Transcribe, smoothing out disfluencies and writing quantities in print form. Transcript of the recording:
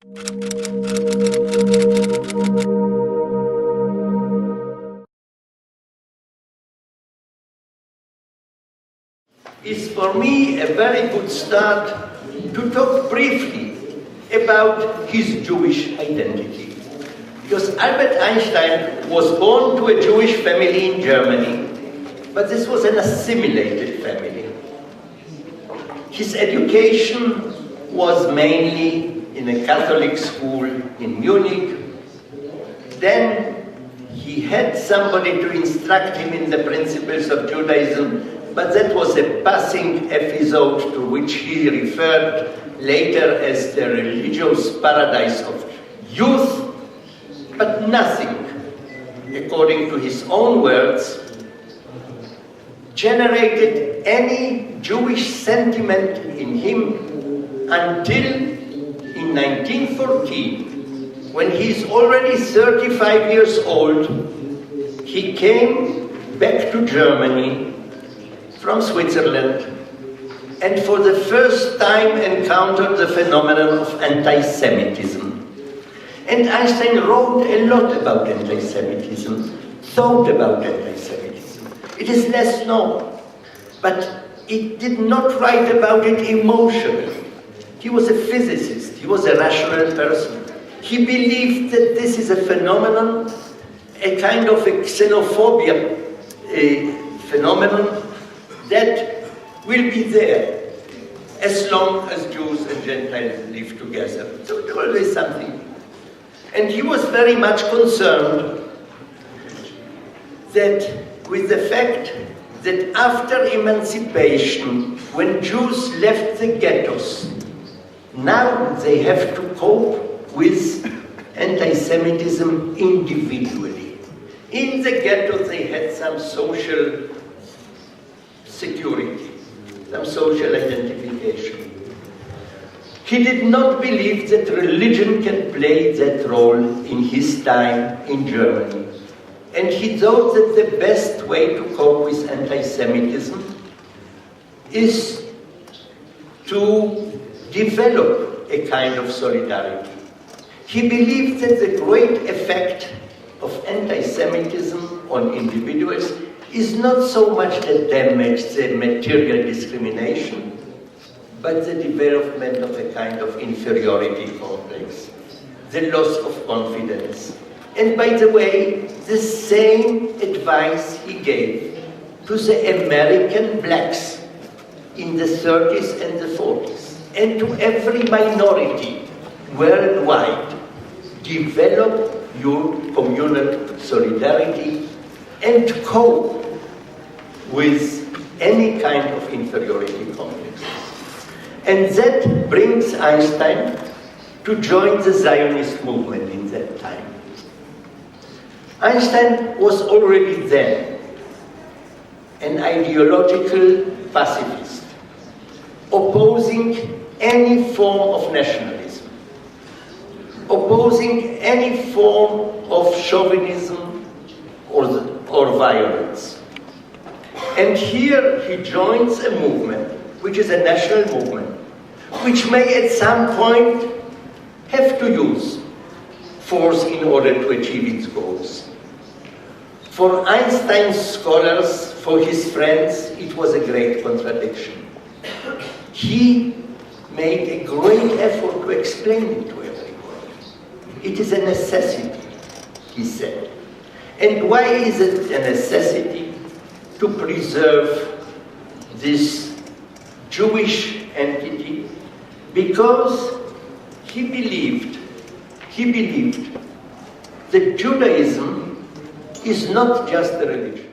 Is for me a very good start to talk briefly about his Jewish identity. Because Albert Einstein was born to a Jewish family in Germany, but this was an assimilated family. His education was mainly in a Catholic school in Munich. Then he had somebody to instruct him in the principles of Judaism, but that was a passing episode to which he referred later as the religious paradise of youth, but nothing, according to his own words, generated any Jewish sentiment in him until in 1914, when he's already 35 years old, he came back to Germany from Switzerland, and for the first time encountered the phenomenon of anti-Semitism. And Einstein wrote a lot about anti-Semitism, thought about anti-Semitism. It is less known, but he did not write about it emotionally. He was a physicist, he was a rational person. He believed that this is a phenomenon, a kind of a xenophobia phenomenon, that will be there as long as Jews and Gentiles live together. So it's always something. And he was very much concerned that with the fact that after emancipation, when Jews left the ghettos, now they have to cope with anti-Semitism individually. In the ghetto they had some social security, some social identification. He did not believe that religion can play that role in his time in Germany. And he thought that the best way to cope with anti-Semitism is to develop a kind of solidarity. He believed that the great effect of anti-Semitism on individuals is not so much the damage, the material discrimination, but the development of a kind of inferiority complex, the loss of confidence. And by the way, the same advice he gave to the American blacks in the 30s and the 40s, and to every minority worldwide. Develop your communal solidarity and cope with any kind of inferiority complexes. And that brings Einstein to join the Zionist movement in that time. Einstein was already then an ideological pacifist, opposing any form of nationalism, opposing any form of chauvinism or violence. And here he joins a movement, which is a national movement, which may at some point have to use force in order to achieve its goals. For Einstein's scholars, for his friends, it was a great contradiction. He made a great effort to explain it to everyone. It is a necessity, he said. And why is it a necessity to preserve this Jewish entity? Because he believed that Judaism is not just a religion.